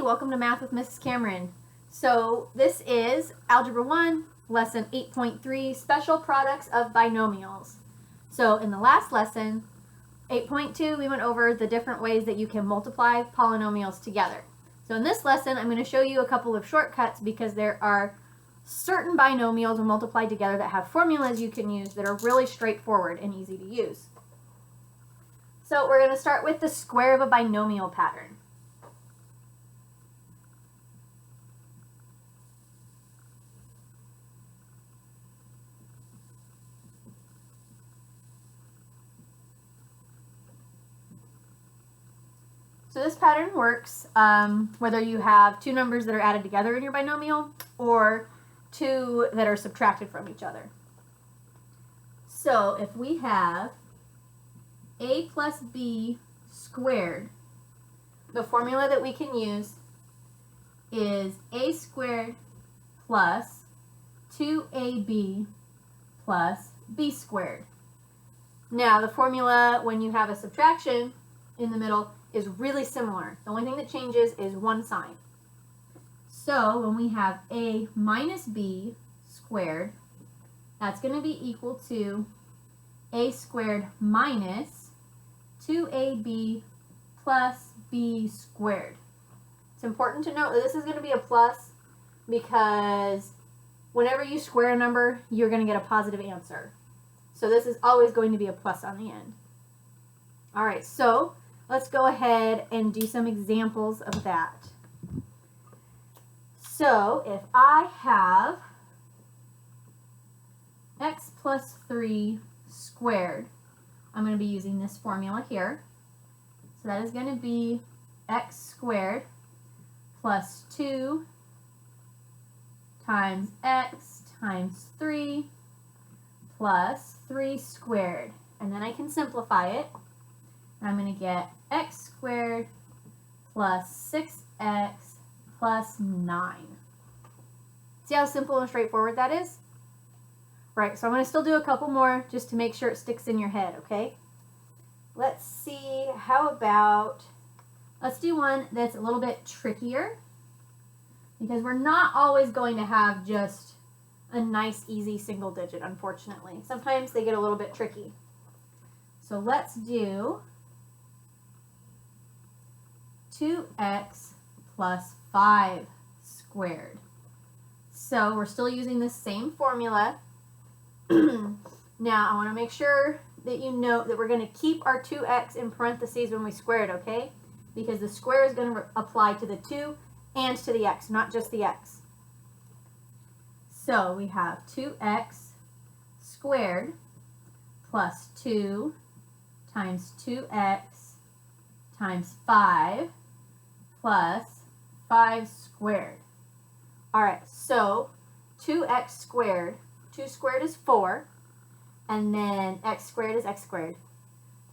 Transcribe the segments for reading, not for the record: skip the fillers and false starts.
Hey, welcome to Math with Mrs. Cameron. So this is Algebra 1, Lesson 8.3, Special Products of Binomials. So in the last lesson, 8.2, we went over the different ways that you can multiply polynomials together. So in this lesson, I'm going to show you a couple of shortcuts because there are certain binomials when multiplied together that have formulas you can use that are really straightforward and easy to use. So we're going to start with the square of a binomial pattern. So this pattern works whether you have two numbers that are added together in your binomial or two that are subtracted from each other. So if we have a plus b squared, the formula that we can use is a squared plus 2ab plus b squared. Now the formula when you have a subtraction in the middle is really similar. The only thing that changes is one sign. So when we have a minus b squared, that's going to be equal to a squared minus 2ab plus b squared. It's important to note that this is going to be a plus because whenever you square a number, you're going to get a positive answer. So this is always going to be a plus on the end. All right, so let's go ahead and do some examples of that. So if I have x plus 3 squared, I'm going to be using this formula here. So that is going to be x squared plus 2 times x times 3 plus 3 squared. And then I can simplify it. I'm going to get x squared plus 6x plus 9. See how simple and straightforward that is? Right, so I'm going to still do a couple more just to make sure it sticks in your head, okay? Let's see, how about, let's do one that's a little bit trickier because we're not always going to have just a nice, easy single digit, unfortunately. Sometimes they get a little bit tricky. So let's do 2x plus 5 squared. So we're still using the same formula. Now I want to make sure that you note that we're going to keep our 2x in parentheses when we square it, okay? Because the square is going to apply to the 2 and to the x, not just the x. So we have 2x squared plus 2 times 2x times 5 plus 5 squared. All right, so 2x squared, 2 squared is 4, and then x squared is x squared.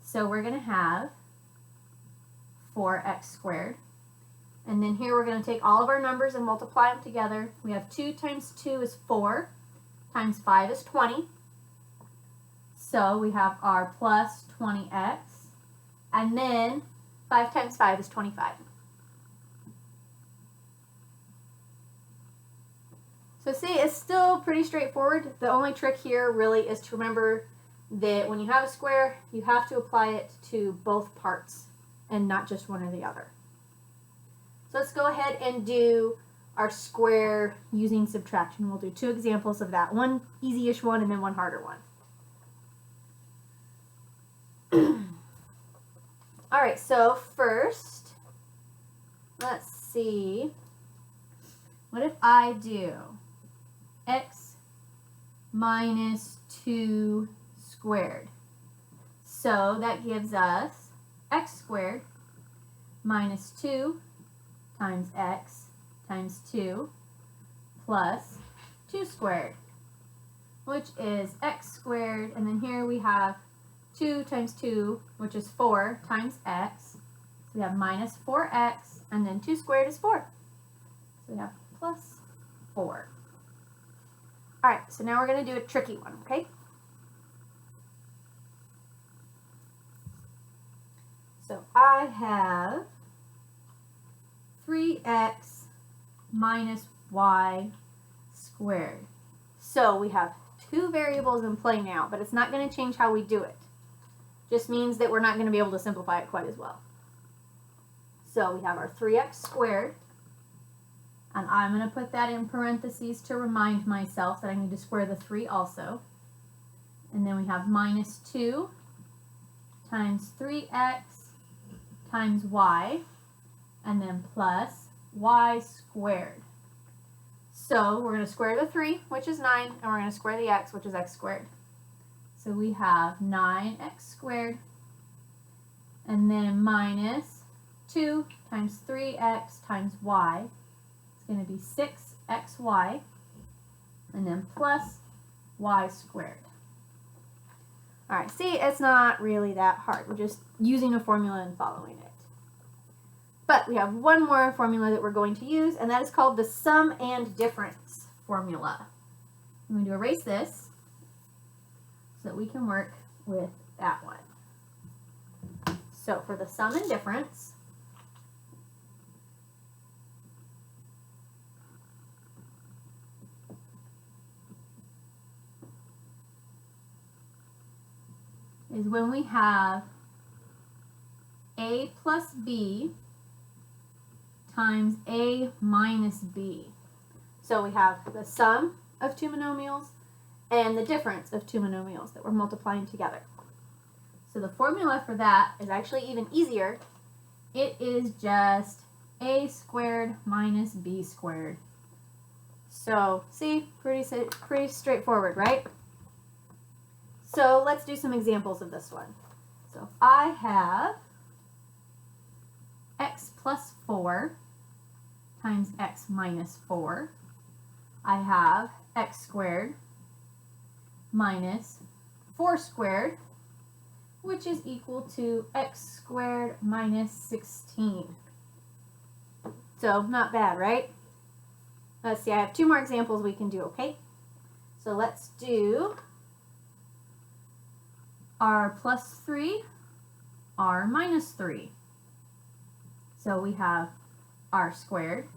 So we're going to have 4x squared. And then here we're going to take all of our numbers and multiply them together. We have 2 times 2 is 4, times 5 is 20. So we have our plus 20x, and then 5 times 5 is 25. So see, it's still pretty straightforward. The only trick here really is to remember that when you have a square, you have to apply it to both parts and not just one or the other. So let's go ahead and do our square using subtraction. We'll do two examples of that. One easy-ish one and then one harder one. All right, so first, let's see. What if I do x minus 2 squared? So that gives us x squared minus 2 times x times 2 plus 2 squared, which is x squared, and then here we have 2 times 2, which is 4 times x. So we have minus 4x, and then 2 squared is 4. So we have plus 4. All right, so now we're going to do a tricky one, okay? So I have 3 3x minus y squared. So we have two variables in play now, but it's not going to change how we do it. Just means that we're not going to be able to simplify it quite as well. So we have our 3x squared, and I'm going to put that in parentheses to remind myself that I need to square the 3 also. And then we have minus 2 times 3x times y, and then plus y squared. So we're going to square the 3, which is 9, and we're going to square the x, which is x squared. So we have 9x squared, and then minus 2 times 3x times y. It's going to be 6xy, and then plus y squared. All right, see, it's not really that hard. We're just using a formula and following it. But we have one more formula that we're going to use, and that is called the sum and difference formula. I'm going to erase this so that we can work with that one. So for the sum and difference, is when we have a plus b times a minus b. So we have the sum of two monomials and the difference of two monomials that we're multiplying together. So the formula for that is actually even easier. It is just a squared minus b squared. So see, pretty straightforward, right? So let's do some examples of this one. So if I have x plus 4 times x minus 4, I have x squared minus 4 squared, which is equal to x squared minus 16. So not bad, right? Let's see, I have two more examples we can do, okay? So let's do r plus 3, r minus 3. So we have r squared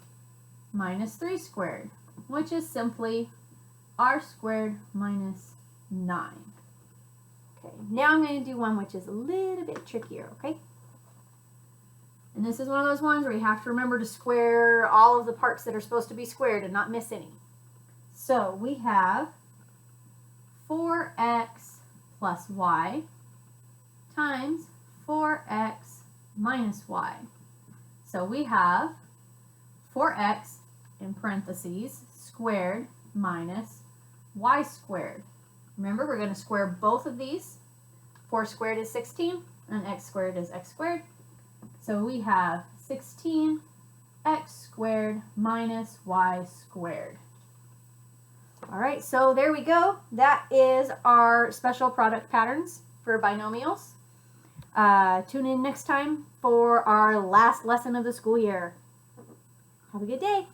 minus 3 squared, which is simply r squared minus 9. Okay, now I'm going to do one which is a little bit trickier, okay? And this is one of those ones where you have to remember to square all of the parts that are supposed to be squared and not miss any. So we have 4x plus y times 4x minus y. So we have 4x in parentheses squared minus y squared. Remember, we're going to square both of these. 4 squared is 16 and x squared is x squared. So we have 16x squared minus y squared. All right, so there we go. That is our special product patterns for binomials. Tune in next time for our last lesson of the school year. Have a good day.